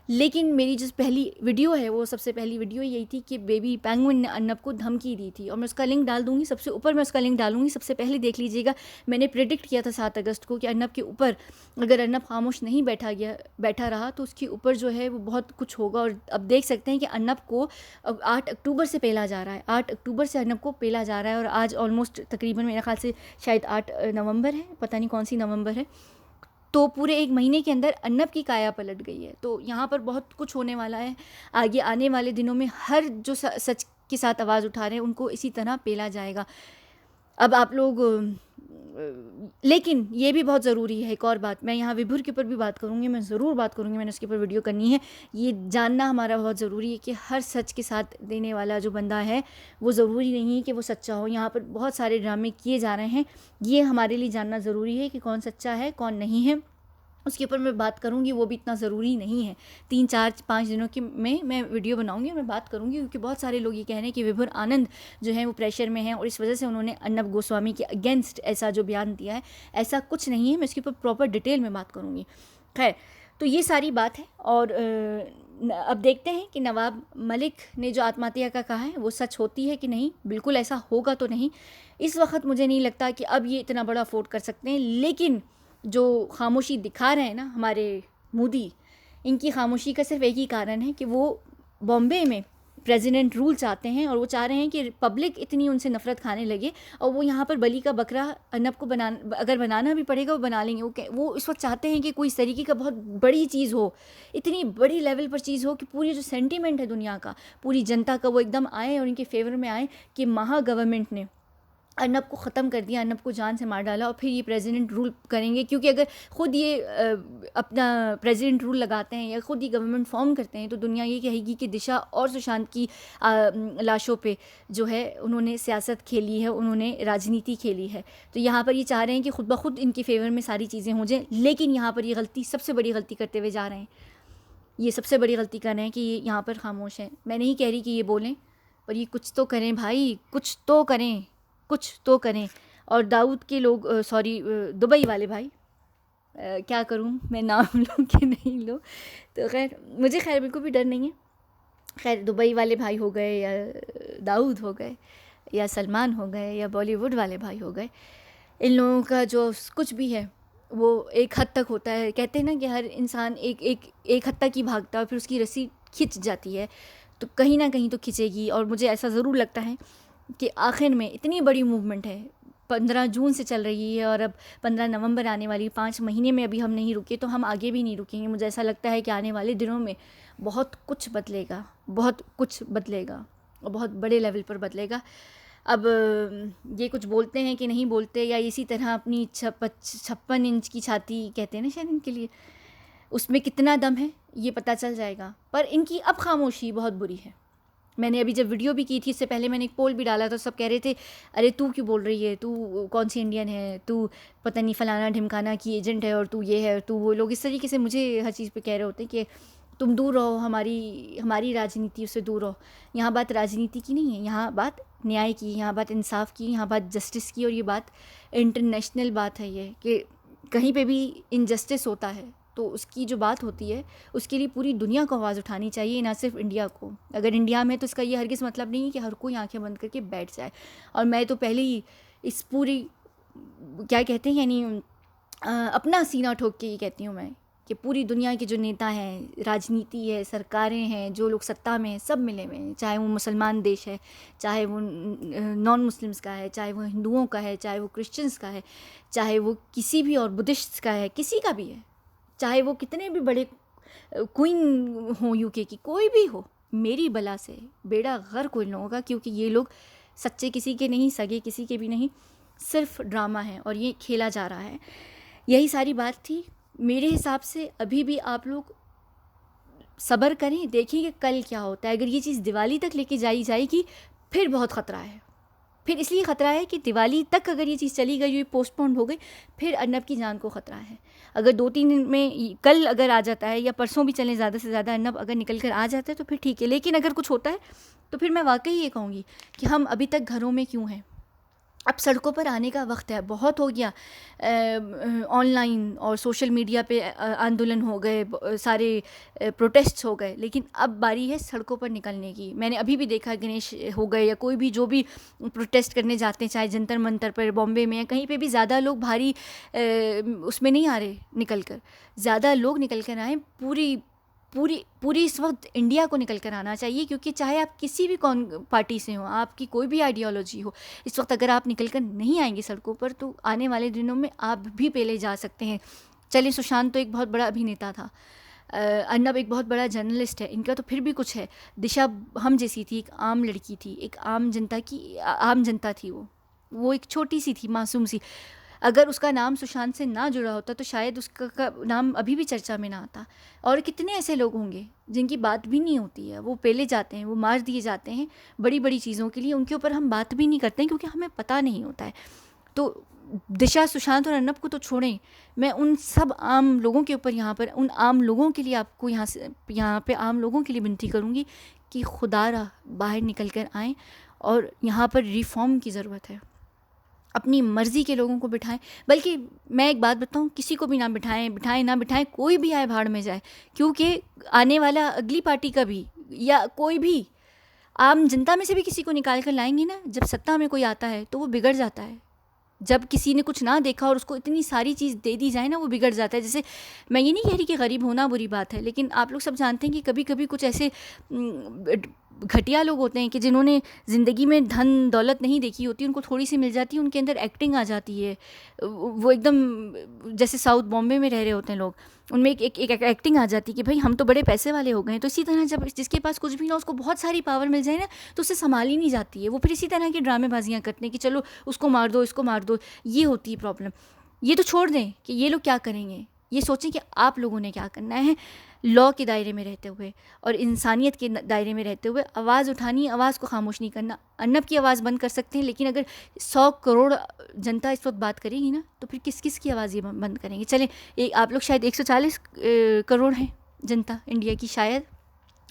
लेकिन मेरी जो पहली वीडियो है, वो सबसे पहली वीडियो यही थी कि बेबी पेंगुइन ने अर्नब को धमकी दी थी। और मैं उसका लिंक डाल दूँगी, सबसे ऊपर मैं उसका लिंक डालूँगी, सबसे पहले देख लीजिएगा। मैंने प्रेडिक्ट किया था 7 अगस्त को कि अर्नब के ऊपर, अगर अर्नब खामोश नहीं बैठा रहा तो उसके ऊपर जो है वो बहुत कुछ होगा। और अब देख सकते हैं कि अर्नब को 8 अक्टूबर से पेला जा रहा है, 8 अक्टूबर से अर्नब को पेला जा रहा है। और आज ऑलमोस्ट तकरीबन मेरे ख्याल से शायद 8 नवंबर है, पता नहीं कौन सी नवंबर है, तो पूरे 1 महीने के अंदर अर्नब की काया पलट गई है। तो यहाँ पर बहुत कुछ होने वाला है। आगे आने वाले दिनों में हर जो सच के साथ आवाज़ उठा रहे हैं उनको इसी तरह पेला जाएगा। अब आप लोग लेकिन ये भी बहुत ज़रूरी है, एक और बात, मैं यहाँ विभुर के ऊपर भी बात करूँगी, मैं ज़रूर बात करूँगी, मैंने उसके ऊपर वीडियो करनी है। ये जानना हमारा बहुत ज़रूरी है कि हर सच के साथ देने वाला जो बंदा है वो ज़रूरी नहीं है कि वो सच्चा हो। यहाँ पर बहुत सारे ड्रामे किए जा रहे हैं, ये हमारे लिए जानना ज़रूरी है कि कौन सच्चा है कौन नहीं है। उसके ऊपर मैं बात करूँगी, वो भी इतना ज़रूरी नहीं है। 3-4-5 दिनों की मैं वीडियो बनाऊँगी और मैं बात करूँगी, क्योंकि बहुत सारे लोग ये कह रहे हैं कि विभुर आनंद जो है वो प्रेशर में है और इस वजह से उन्होंने अर्नब गोस्वामी के अगेंस्ट ऐसा जो बयान दिया है। ऐसा कुछ नहीं है, मैं इसके ऊपर प्रॉपर डिटेल में बात करूँगी। खैर, तो ये सारी बात है। और अब देखते हैं कि नवाब मलिक ने जो आत्महत्या का कहा है वो सच होती है कि नहीं। बिल्कुल ऐसा होगा तो नहीं, इस वक्त मुझे नहीं लगता कि अब ये इतना बड़ा अफोर्ड कर सकते हैं। लेकिन जो खामोशी दिखा रहे हैं ना हमारे मोदी, इनकी खामोशी का सिर्फ एक ही कारण है कि वो बॉम्बे में प्रेसिडेंट रूल चाहते हैं और वो चाह रहे हैं कि पब्लिक इतनी उनसे नफ़रत खाने लगे और वो यहाँ पर बलि का बकरा अर्नब को अगर बनाना भी पड़ेगा वो बना लेंगे। वो इस वक्त चाहते हैं कि कोई इस तरीके का बहुत बड़ी चीज़ हो, इतनी बड़ी लेवल पर चीज़ हो कि पूरी जो सेंटीमेंट है दुनिया का, पूरी जनता का, वो एकदम आए और इनके फेवर में आए कि महा गवर्नमेंट ने अर्नब को ख़त्म कर दिया, अर्नब को जान से मार डाला और फिर ये प्रेसिडेंट रूल करेंगे। क्योंकि अगर ख़ुद ये अपना प्रेसिडेंट रूल लगाते हैं या ख़ुद ही गवर्नमेंट फॉर्म करते हैं तो दुनिया ये कहेगी कि दिशा और सुशांत की लाशों पे जो है उन्होंने सियासत खेली है, उन्होंने राजनीति खेली है। तो यहाँ पर ये चाह रहे हैं कि ख़ुद ब खुद इनके फेवर में सारी चीज़ें हो जाएँ। लेकिन यहाँ पर ये गलती, सबसे बड़ी गलती करते हुए जा रहे हैं। ये सबसे बड़ी गलती कर रहे हैं कि ये यहाँ पर खामोश हैं। मैं नहीं कह रही कि ये बोलें, पर ये कुछ तो करें भाई, कुछ तो करें, कुछ तो करें। और दाऊद के लोग, दुबई वाले भाई, क्या करूं मैं, नाम लूं कि नहीं लूं, तो खैर बिल्कुल भी डर नहीं है। खैर दुबई वाले भाई हो गए या दाऊद हो गए या सलमान हो गए या बॉलीवुड वाले भाई हो गए, इन लोगों का जो कुछ भी है वो एक हद तक होता है। कहते हैं ना कि हर इंसान एक हद तक ही भागता है, फिर उसकी रस्सी खिंच जाती है, तो कहीं ना कहीं तो खिंचेगी। और मुझे ऐसा ज़रूर लगता है कि आखिर में इतनी बड़ी मूवमेंट है, 15 जून से चल रही है और अब 15 नवंबर आने वाली, 5 महीने में अभी हम नहीं रुके तो हम आगे भी नहीं रुकेंगे। मुझे ऐसा लगता है कि आने वाले दिनों में बहुत कुछ बदलेगा, बहुत कुछ बदलेगा और बहुत बड़े लेवल पर बदलेगा। अब ये कुछ बोलते हैं कि नहीं बोलते, या इसी तरह अपनी 56 इंच की छाती कहते हैं ना शायद इनके लिए, उसमें कितना दम है ये पता चल जाएगा। पर इनकी अब खामोशी बहुत बुरी है। मैंने अभी जब वीडियो भी की थी, इससे पहले मैंने एक पोल भी डाला, तो सब कह रहे थे अरे तू क्यों बोल रही है, तू कौन सी इंडियन है, तू पता नहीं फलाना ढिमकाना की एजेंट है और तू ये है और तू वो। लोग इस तरीके से मुझे हर चीज़ पे कह रहे होते हैं कि तुम दूर रहो, हमारी हमारी राजनीति से दूर रहो। यहाँ बात राजनीति की नहीं है, यहाँ बात न्याय की, यहाँ बात इंसाफ की, यहाँ बात जस्टिस की, और ये बात इंटरनेशनल बात है ये कि कहीं पे भी इनजस्टिस होता है तो उसकी जो बात होती है उसके लिए पूरी दुनिया को आवाज़ उठानी चाहिए, ना सिर्फ इंडिया को। अगर इंडिया में तो इसका ये हरगिज़ मतलब नहीं है कि हर कोई आंखें बंद करके बैठ जाए। और मैं तो पहले ही इस पूरी क्या कहते हैं यानी अपना सीना ठोक के ये कहती हूँ मैं कि पूरी दुनिया के जो नेता हैं, राजनीति है, सरकारें हैं, जो लोग सत्ता में हैं, सब मिले हुए हैं। चाहे वो मुसलमान देश है, चाहे वो नॉन मुस्लिम्स का है, चाहे वो हिंदुओं का है, चाहे वो क्रिश्चियंस का है, चाहे वो किसी भी और बुद्धिस्ट का है, किसी का भी है, चाहे वो कितने भी बड़े क्वीन हो यूके की, कोई भी हो, मेरी बला से बेड़ा गर्क कोई लोगों का, क्योंकि ये लोग सच्चे किसी के नहीं, सगे किसी के भी नहीं, सिर्फ ड्रामा है और ये खेला जा रहा है। यही सारी बात थी मेरे हिसाब से। अभी भी आप लोग सब्र करें, देखेंगे कल क्या होता है। अगर ये चीज़ दिवाली तक लेके जाई जाएगी फिर बहुत ख़तरा है। फिर इसलिए ख़तरा है कि दिवाली तक अगर ये चीज़ चली गई, ये पोस्टपोन हो गई, फिर अर्नब की जान को ख़तरा है। अगर 2-3 दिन में, कल अगर आ जाता है या परसों भी चले, ज़्यादा से ज़्यादा अर्नब अगर निकल कर आ जाता है तो फिर ठीक है। लेकिन अगर कुछ होता है तो फिर मैं वाकई ये कहूँगी कि हम अभी तक घरों में क्यों हैं। अब सड़कों पर आने का वक्त है, बहुत हो गया। ऑनलाइन और सोशल मीडिया पे आंदोलन हो गए, सारे प्रोटेस्ट्स हो गए, लेकिन अब बारी है सड़कों पर निकलने की। मैंने अभी भी देखा, गणेश हो गए या कोई भी जो भी प्रोटेस्ट करने जाते हैं, चाहे जंतर मंतर पर बॉम्बे में या कहीं पे भी, ज़्यादा लोग भारी उसमें नहीं आ रहे निकल कर। ज़्यादा लोग निकल कर आए, पूरी इस वक्त इंडिया को निकल कर आना चाहिए, क्योंकि चाहे आप किसी भी कौन पार्टी से हो, आपकी कोई भी आइडियोलॉजी हो, इस वक्त अगर आप निकल कर नहीं आएंगे सड़कों पर तो आने वाले दिनों में आप भी पेले जा सकते हैं। चलिए, सुशांत तो एक बहुत बड़ा अभिनेता था, अर्नब एक बहुत बड़ा जर्नलिस्ट है, इनका तो फिर भी कुछ है। दिशा हम जैसी थी, एक आम लड़की थी, एक आम जनता थी, वो एक छोटी सी थी, मासूम सी। अगर उसका नाम सुशांत से ना जुड़ा होता तो शायद उसका नाम अभी भी चर्चा में ना आता। और कितने ऐसे लोग होंगे जिनकी बात भी नहीं होती है, वो पेले जाते हैं, वो मार दिए जाते हैं बड़ी बड़ी चीज़ों के लिए, उनके ऊपर हम बात भी नहीं करते हैं क्योंकि हमें पता नहीं होता है। तो दिशा, सुशांत और अर्नब को तो छोड़ें, मैं उन सब आम लोगों के ऊपर, यहाँ पर उन आम लोगों के लिए, आपको यहाँ पे आम लोगों के लिए विनती करूँगी कि खुदारा बाहर निकल कर आएँ। और यहाँ पर रिफॉर्म की ज़रूरत है। अपनी मर्ज़ी के लोगों को बिठाएं, बल्कि मैं एक बात बताऊं, किसी को भी ना बिठाएं ना बिठाएं, कोई भी आए भाड़ में जाए, क्योंकि आने वाला अगली पार्टी का भी या कोई भी आम जनता में से भी किसी को निकाल कर लाएंगे ना, जब सत्ता में कोई आता है तो वो बिगड़ जाता है। जब किसी ने कुछ ना देखा और उसको इतनी सारी चीज़ दे दी जाए ना, वो बिगड़ जाता है। जैसे मैं ये नहीं कह रही कि गरीब होना बुरी बात है, लेकिन आप लोग सब जानते हैं कि कभी कभी कुछ ऐसे घटिया लोग होते हैं कि जिन्होंने ज़िंदगी में धन दौलत नहीं देखी होती, उनको थोड़ी सी मिल जाती है, उनके अंदर एक्टिंग आ जाती है। वो एकदम जैसे साउथ बॉम्बे में रह रहे होते हैं लोग, उनमें एक एक्टिंग आ जाती है कि भाई हम तो बड़े पैसे वाले हो गए हैं। तो इसी तरह जब जिसके पास कुछ भी ना, उसको बहुत सारी पावर मिल जाए ना, तो उसे संभाली नहीं जाती है। वो फिर इसी तरह की ड्रामेबाजियाँ करते हैं कि चलो उसको मार दो, इसको मार दो। ये होती है प्रॉब्लम। ये तो छोड़ दें कि ये लोग क्या करेंगे, ये सोचें कि आप लोगों ने क्या करना है। लॉ के दायरे में रहते हुए और इंसानियत के दायरे में रहते हुए आवाज़ उठानी, आवाज़ को खामोश नहीं करना। अर्नब की आवाज़ बंद कर सकते हैं, लेकिन अगर 100 करोड़ जनता इस वक्त बात करेगी ना, तो फिर किस किस की आवाज़ ये बंद करेंगे। चलें, आप लोग शायद 140 करोड़ हैं जनता इंडिया की, शायद,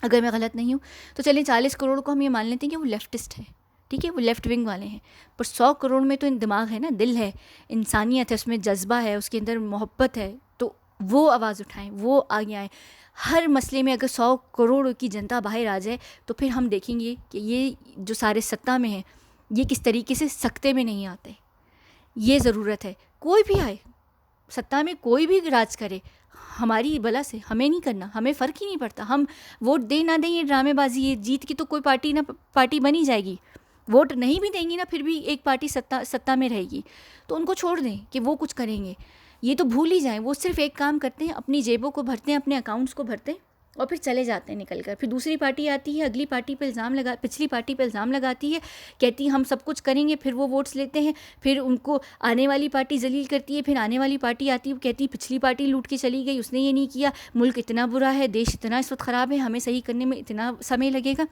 अगर मैं गलत नहीं हूँ। तो चलें 40 करोड़ को हम ये मान लेते हैं कि वो लेफ्टिस्ट है, ठीक है, वो लेफ़्ट विंग वाले हैं। पर 100 करोड़ में तो दिमाग है ना, दिल है, इंसानियत है, उसमें जज्बा है, उसके अंदर मोहब्बत है। तो वो आवाज़ उठाएं, वो आगे आएँ। हर मसले में अगर 100 करोड़ की जनता बाहर आ जाए तो फिर हम देखेंगे कि ये जो सारे सत्ता में हैं, ये किस तरीके से सख्ते में नहीं आते। ये ज़रूरत है। कोई भी आए सत्ता में, कोई भी राज करे, हमारी बला से हमें नहीं करना, हमें फ़र्क ही नहीं पड़ता। हम वोट दें ना दें, ये ड्रामेबाजी है। जीत की तो कोई पार्टी बनी जाएगी, वोट नहीं भी देंगी ना, फिर भी एक पार्टी सत्ता में रहेगी। तो उनको छोड़ दें कि वो कुछ करेंगे, ये तो भूल ही जाएं। वो सिर्फ एक काम करते हैं, अपनी जेबों को भरते हैं, अपने अकाउंट्स को भरते हैं और फिर चले जाते हैं निकल कर। फिर दूसरी पार्टी आती है, अगली पार्टी पे पिछली पार्टी पे इल्ज़ाम लगाती है, कहती है हम सब कुछ करेंगे, फिर वो वोट्स लेते हैं, फिर उनको आने वाली पार्टी जलील करती है। फिर आने वाली पार्टी आती है, कहती है पिछली पार्टी लूट के चली गई, उसने ये नहीं किया, मुल्क इतना बुरा है, देश इतना इस वक्त ख़राब है, हमें सही करने में इतना समय लगेगा।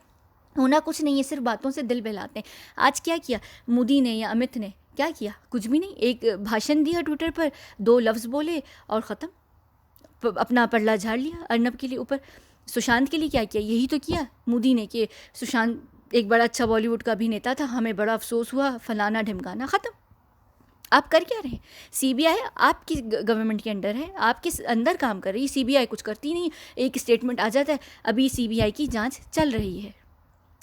होना कुछ नहीं है, सिर्फ बातों से दिल बहलाते हैं। आज क्या किया मोदी ने या अमित ने, क्या किया? कुछ भी नहीं। एक भाषण दिया ट्विटर पर, 2 लफ्ज़ बोले और ख़त्म, अपना पल्ला झाड़ लिया अर्नब के लिए ऊपर। सुशांत के लिए क्या किया, यही तो किया मोदी ने कि सुशांत एक बड़ा अच्छा बॉलीवुड का अभिनेता था, हमें बड़ा अफसोस हुआ, फलाना ढिमकाना, ख़त्म। आप कर क्या रहे हैं? सीबीआई आपकी गवर्नमेंट के अंडर है, आपके अंदर काम कर रही है, सीबीआई कुछ करती नहीं, एक स्टेटमेंट आ जाता है अभी सीबीआई की जांच चल रही है,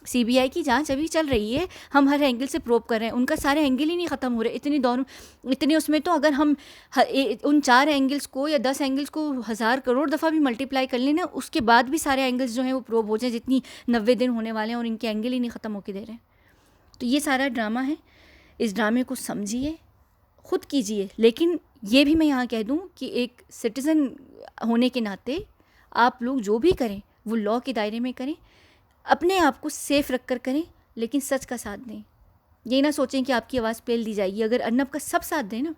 सीबीआई की जांच अभी चल रही है, हम हर एंगल से प्रोब कर रहे हैं, उनका सारे एंगल ही नहीं ख़त्म हो रहे, इतने उसमें तो अगर हम उन 4 एंगल्स को या 10 एंगल्स को 1000 करोड़ दफ़ा भी मल्टीप्लाई कर लेना, उसके बाद भी सारे एंगल्स जो हैं वो प्रोब हो जाए, जितनी 90 दिन होने वाले हैं और इनके एंगल ही नहीं ख़त्म होके दे रहे हैं। तो ये सारा ड्रामा है, इस ड्रामे को समझिए, खुद कीजिए। लेकिन ये भी मैं यहाँ कह दूँ कि एक सिटीज़न होने के नाते आप लोग जो भी करें वो लॉ के दायरे में करें, अपने आप को सेफ रख कर करें, लेकिन सच का साथ दें। ये ना सोचें कि आपकी आवाज़ पेल दी जाएगी। अगर अर्नब का सब साथ दें ना,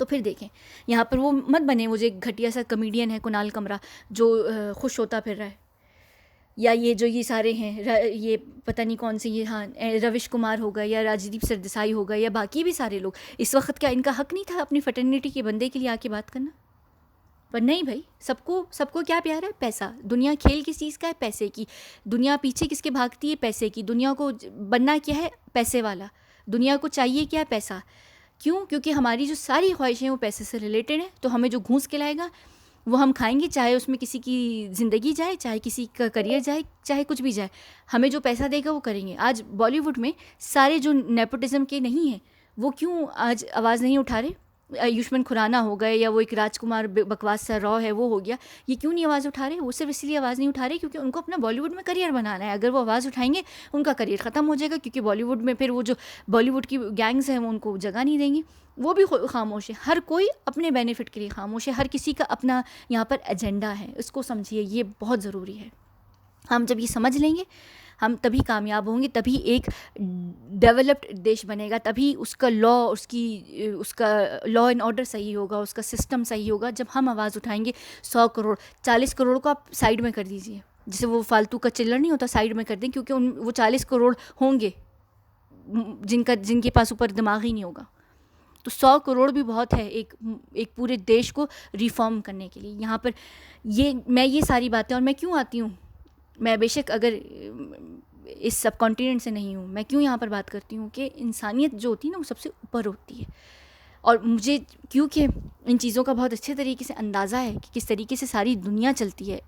तो फिर देखें यहाँ पर वो मत बने वो जो एक घटिया सा कमेडियन है कुणाल कमरा जो खुश होता फिर रहा है, या ये सारे हैं ये पता नहीं कौन से ये, हाँ, रविश कुमार होगा या राजदीप सरदेसाई होगा या बाकी भी सारे लोग, इस वक्त क्या इनका हक नहीं था अपनी फटर्निटी के बंदे के लिए आके बात करना? पर नहीं भाई, सबको क्या प्यार है? पैसा। दुनिया खेल किस चीज़ का है? पैसे की। दुनिया पीछे किसके भागती है? पैसे की। दुनिया को बनना क्या है? पैसे वाला। दुनिया को चाहिए क्या है? पैसा। क्यों? क्योंकि हमारी जो सारी ख्वाहिशें वो पैसे से रिलेटेड हैं, तो हमें जो घूस के लाएगा वो हम खाएंगे, चाहे उसमें किसी की ज़िंदगी जाए, चाहे किसी का करियर जाए, चाहे कुछ भी जाए, हमें जो पैसा देगा वो करेंगे। आज बॉलीवुड में सारे जो नेपोटिज्म के नहीं हैं वो क्यों आज आवाज़ नहीं उठा रहे? आयुष्मान खुराना हो गए या वो एक राजकुमार बकवास सा रॉ है वो हो गया, ये क्यों नहीं आवाज़ उठा रहे? वो सिर्फ इसलिए आवाज़ नहीं उठा रहे क्योंकि उनको अपना बॉलीवुड में करियर बनाना है। अगर वो आवाज़ उठाएंगे उनका करियर ख़त्म हो जाएगा, क्योंकि बॉलीवुड में फिर वो जो बॉलीवुड की गैंग्स हैं वो उनको जगह नहीं देंगी। वो भी खामोश है, हर कोई अपने बेनिफिट के लिए खामोश है, हर किसी का अपना यहाँ पर एजेंडा है। इसको समझिए, ये बहुत ज़रूरी है। हम जब ये समझ लेंगे हम तभी कामयाब होंगे, तभी एक डेवलप्ड देश बनेगा, तभी उसका उसका लॉ एंड ऑर्डर सही होगा, उसका सिस्टम सही होगा। जब हम आवाज़ उठाएंगे 100 करोड़ 40 करोड़ को आप साइड में कर दीजिए, जैसे वो फालतू का चिल्लर नहीं होता, साइड में कर दें, क्योंकि वो 40 करोड़ होंगे जिनके पास ऊपर दिमाग ही नहीं होगा। तो 100 करोड़ भी बहुत है एक पूरे देश को रिफॉर्म करने के लिए। यहाँ पर मैं ये सारी बातें, और मैं क्यों आती हूँ, मैं बेशक अगर इस सब कॉन्टिनेंट से नहीं हूँ, मैं क्यों यहाँ पर बात करती हूँ कि इंसानियत जो होती है ना वो सबसे ऊपर होती है। और मुझे क्योंकि इन चीज़ों का बहुत अच्छे तरीके से अंदाज़ा है कि किस तरीके से सारी दुनिया चलती है,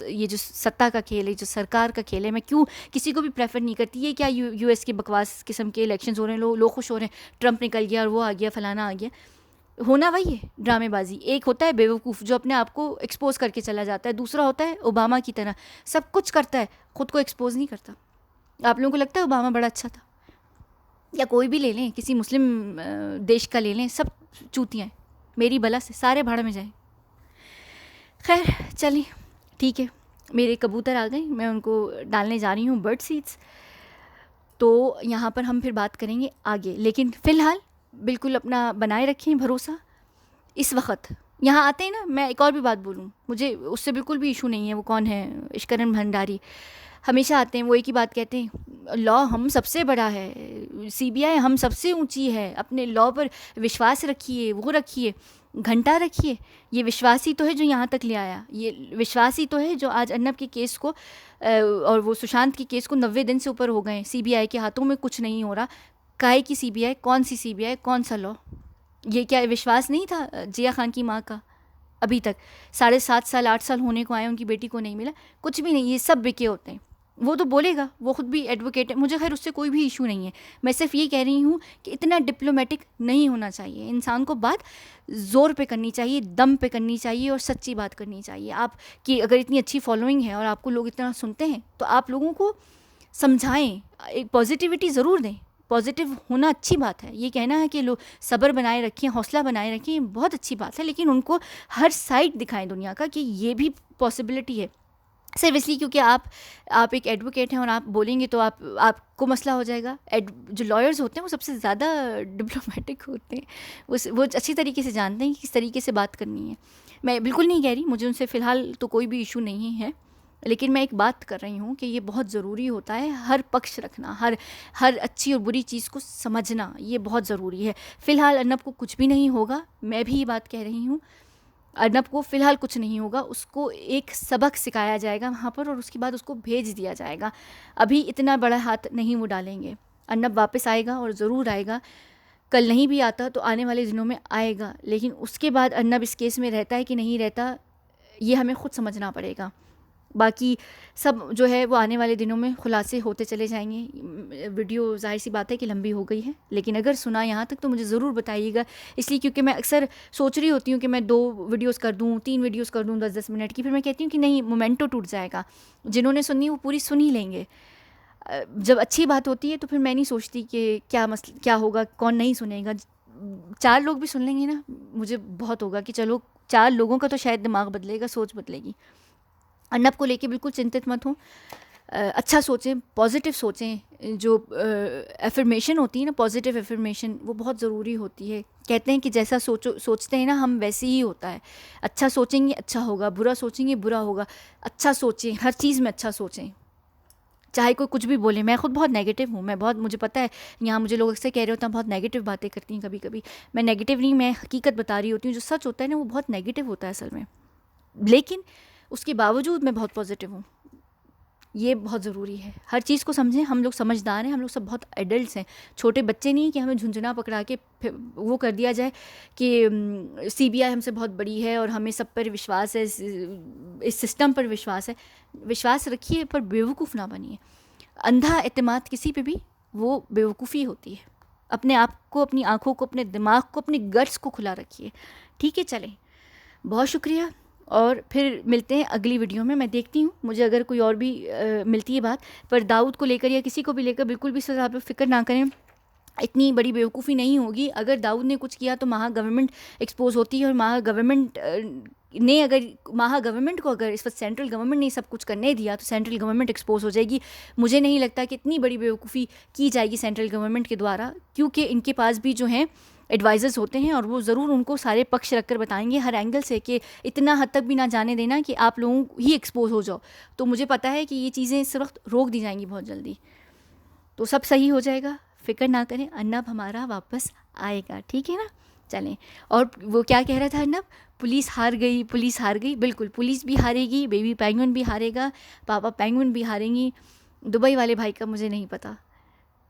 ये जो सत्ता का खेल है, जो सरकार का खेल है, मैं क्यों किसी को भी प्रेफर नहीं करती। ये क्या यूएस के बकवास किस्म के इलेक्शंस हो रहे हैं, लोग खुश हो रहे हैं, ट्रंप निकल गया और वो आ गया, फलाना आ गया, होना वही है ड्रामेबाजी। एक होता है बेवकूफ़ जो अपने आप को एक्सपोज करके चला जाता है, दूसरा होता है ओबामा की तरह सब कुछ करता है, ख़ुद को एक्सपोज नहीं करता। आप लोगों को लगता है ओबामा बड़ा अच्छा था? या कोई भी ले लें, किसी मुस्लिम देश का ले लें, सब चूतियाँ हैं, मेरी बला से सारे भाड़ में जाएं। खैर चलिए ठीक है, मेरे कबूतर आ गए, मैं उनको डालने जा रही हूँ बर्ड सीड्स। तो यहाँ पर हम फिर बात करेंगे आगे, लेकिन फ़िलहाल बिल्कुल अपना बनाए रखें भरोसा। इस वक्त यहाँ आते हैं ना, मैं एक और भी बात बोलूँ, मुझे उससे बिल्कुल भी इशू नहीं है, वो कौन है, इश्करण भंडारी, हमेशा आते हैं वो एक ही बात कहते हैं, लॉ हम सबसे बड़ा है, सीबीआई हम सबसे ऊंची है, अपने लॉ पर विश्वास रखिए, वो रखिए, घंटा रखिए। ये विश्वास ही तो है जो यहाँ तक ले आया, ये विश्वास ही तो है जो आज अर्नब के केस को और वो सुशांत के केस को 90 दिन से ऊपर हो गए, सीबीआई के हाथों में कुछ नहीं हो रहा। काहे की सीबीआई, कौन सी सीबीआई, कौन सा लॉ? ये क्या विश्वास नहीं था जिया खान की माँ का? अभी तक 7.5 साल 8 साल होने को आए, उनकी बेटी को नहीं मिला, कुछ भी नहीं, ये सब बिके होते हैं। वो तो बोलेगा, वो खुद भी एडवोकेट है, मुझे खैर उससे कोई भी इशू नहीं है। मैं सिर्फ ये कह रही हूँ कि इतना डिप्लोमेटिक नहीं होना चाहिए, इंसान को बात ज़ोर पे करनी चाहिए, दम पे करनी चाहिए और सच्ची बात करनी चाहिए। आप कि अगर इतनी अच्छी फॉलोइंग है और आपको लोग इतना सुनते हैं तो आप लोगों को समझाएं, एक पॉजिटिविटी ज़रूर दें। पॉजिटिव होना अच्छी बात है, ये कहना है कि लोग सब्र बनाए रखें, हौसला बनाए रखें, बहुत अच्छी बात है, लेकिन उनको हर साइड दिखाएं दुनिया का कि ये भी पॉसिबिलिटी है। सिर्फ इसलिए क्योंकि आप एक एडवोकेट हैं और आप बोलेंगे तो आपको मसला हो जाएगा। जो लॉयर्स होते हैं वो सबसे ज़्यादा डिप्लोमेटिक होते हैं, वो अच्छी तरीके से जानते हैं कि किस तरीके से बात करनी है। मैं बिल्कुल नहीं कह रही, मुझे उनसे फ़िलहाल तो कोई भी इशू नहीं है, लेकिन मैं एक बात कर रही हूँ कि ये बहुत ज़रूरी होता है, हर पक्ष रखना, हर अच्छी और बुरी चीज़ को समझना, ये बहुत ज़रूरी है। फ़िलहाल अर्नब को कुछ भी नहीं होगा, मैं भी ये बात कह रही हूँ, अर्नब को फ़िलहाल कुछ नहीं होगा, उसको एक सबक सिखाया जाएगा वहाँ पर और उसके बाद उसको भेज दिया जाएगा। अभी इतना बड़ा हाथ नहीं वो डालेंगे। अर्नब वापस आएगा और ज़रूर आएगा, कल नहीं भी आता तो आने वाले दिनों में आएगा, लेकिन उसके बाद अर्नब इस केस में रहता है कि नहीं रहता, ये हमें खुद समझना पड़ेगा। बाकी सब जो है वो आने वाले दिनों में खुलासे होते चले जाएंगे। वीडियो ज़ाहिर सी बात है कि लंबी हो गई है, लेकिन अगर सुना यहाँ तक तो मुझे ज़रूर बताइएगा, इसलिए क्योंकि मैं अक्सर सोच रही होती हूँ कि मैं 2 वीडियोस कर दूँ, 3 वीडियोस कर दूँ 10-10 मिनट की, फिर मैं कहती हूँ कि नहीं, मोमेंटो टूट जाएगा। जिन्होंने सुनी वो पूरी सुन ही लेंगे। जब अच्छी बात होती है तो फिर मैं नहीं सोचती कि क्या होगा, कौन नहीं सुनेगा। 4 लोग भी सुन लेंगे ना, मुझे बहुत होगा कि चलो 4 लोगों का तो शायद दिमाग बदलेगा, सोच बदलेगी। अर्नब को लेके बिल्कुल चिंतित मत हो, अच्छा सोचें, पॉजिटिव सोचें। जो एफर्मेशन होती है ना, पॉजिटिव एफर्मेशन, वो बहुत ज़रूरी होती है। कहते हैं कि जैसा सोचते हैं ना हम, वैसे ही होता है। अच्छा सोचेंगे अच्छा होगा, बुरा सोचेंगे बुरा होगा। अच्छा सोचें, हर चीज़ में अच्छा सोचें, चाहे कोई कुछ भी बोले। मैं खुद बहुत नेगेटिव हूँ, मैं बहुत, मुझे पता है यहाँ मुझे लोग अक्सर कह रहे होते हैं बहुत नेगेटिव बातें करती हैं कभी कभी। मैं नेगेटिव नहीं, मैं हकीकत बता रही होती हूँ। जो सच होता है ना वो बहुत नेगेटिव होता है असल में, लेकिन उसके बावजूद मैं बहुत पॉजिटिव हूँ। ये बहुत ज़रूरी है, हर चीज़ को समझें। हम लोग समझदार हैं, हम लोग सब बहुत एडल्ट्स हैं, छोटे बच्चे नहीं कि हमें झुंझुना पकड़ा के वो कर दिया जाए कि सीबीआई हमसे बहुत बड़ी है और हमें सब पर विश्वास है, इस सिस्टम पर विश्वास है। विश्वास रखिए पर बेवकूफ़ ना बनिए। अंधा एतमाद किसी पे भी वो बेवकूफ़ी होती है। अपने आप को, अपनी आँखों को, अपने दिमाग को, अपने गट्स को खुला रखिए। ठीक है, चलें, बहुत शुक्रिया और फिर मिलते हैं अगली वीडियो में। मैं देखती हूँ मुझे अगर कोई और भी मिलती है बात, पर दाऊद को लेकर या किसी को भी लेकर बिल्कुल भी आप फिक्र ना करें, इतनी बड़ी बेवकूफ़ी नहीं होगी। अगर दाऊद ने कुछ किया तो महा गवर्नमेंट एक्सपोज होती है, और महा गवर्नमेंट को अगर इस वक्त सेंट्रल गवर्नमेंट ने सब कुछ करने दिया तो सेंट्रल गवर्नमेंट एक्सपोज हो जाएगी। मुझे नहीं लगता कि इतनी बड़ी बेवकूफ़ी की जाएगी सेंट्रल गवर्नमेंट के द्वारा, क्योंकि इनके पास भी जो हैं एडवाइज़र्स होते हैं और वो ज़रूर उनको सारे पक्ष रख कर बताएंगे हर एंगल से कि इतना हद तक भी ना जाने देना कि आप लोगों ही एक्सपोज हो जाओ। तो मुझे पता है कि ये चीज़ें इस वक्त रोक दी जाएंगी बहुत जल्दी, तो सब सही हो जाएगा, फिक्र ना करें। अर्नब हमारा वापस आएगा, ठीक है ना। चलें, और वो क्या कह रहा था अर्नब, पुलिस हार गई, पुलिस हार गई। बिल्कुल, पुलिस भी हारेगी, बेबी पेंगुइन भी हारेगा, पापा पेंगुइन भी हारेंगी। दुबई वाले भाई का मुझे नहीं पता,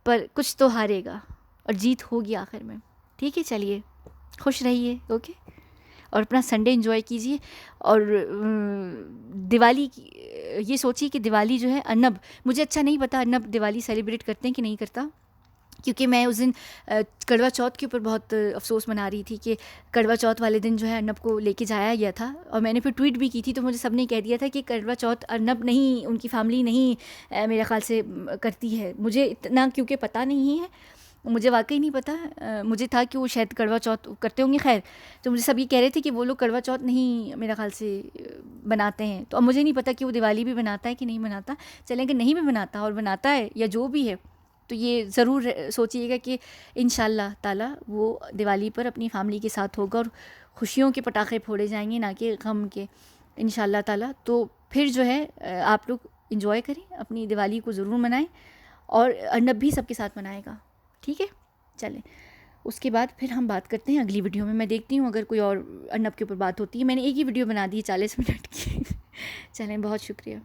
पर कुछ तो हारेगा और जीत होगी आखिर में। ठीक है, चलिए, खुश रहिए, ओके, और अपना संडे एंजॉय कीजिए। और दिवाली ये सोचिए कि दिवाली जो है, अर्नब, मुझे अच्छा नहीं पता अर्नब दिवाली सेलिब्रेट करते हैं कि नहीं करता, क्योंकि मैं उस दिन करवा चौथ के ऊपर बहुत अफसोस मना रही थी कि करवा चौथ वाले दिन जो है अर्नब को लेके जाया गया था, और मैंने फिर ट्वीट भी की थी, तो मुझे सबने कह दिया था कि करवा चौथ अर्नब नहीं, उनकी फैमिली नहीं मेरे ख्याल से करती है। मुझे इतना क्योंकि पता नहीं है, मुझे वाकई नहीं पता। मुझे था कि वो शायद करवा चौथ करते होंगे, खैर, तो मुझे सब ये कह रहे थे कि वो लोग करवा चौथ नहीं मेरा ख्याल से बनाते हैं। तो अब मुझे नहीं पता कि वो दिवाली भी बनाता है कि नहीं बनाता। चलें, कि नहीं भी बनाता और बनाता है या जो भी है, तो ये ज़रूर सोचिएगा कि इंशाल्लाह ताला वो दिवाली पर अपनी फैमिली के साथ होगा और खुशियों के पटाखे फोड़े जाएंगे, ना कि गम के, इंशाल्लाह ताला। तो फिर जो है आप लोग इंजॉय करें, अपनी दिवाली को ज़रूर मनाएं, और अर्नब भी सबके साथ मनाएगा, ठीक है। चलें, उसके बाद फिर हम बात करते हैं अगली वीडियो में। मैं देखती हूँ अगर कोई और अर्नब के ऊपर बात होती है। मैंने एक ही वीडियो बना दी है 40 मिनट की। चलें, बहुत शुक्रिया।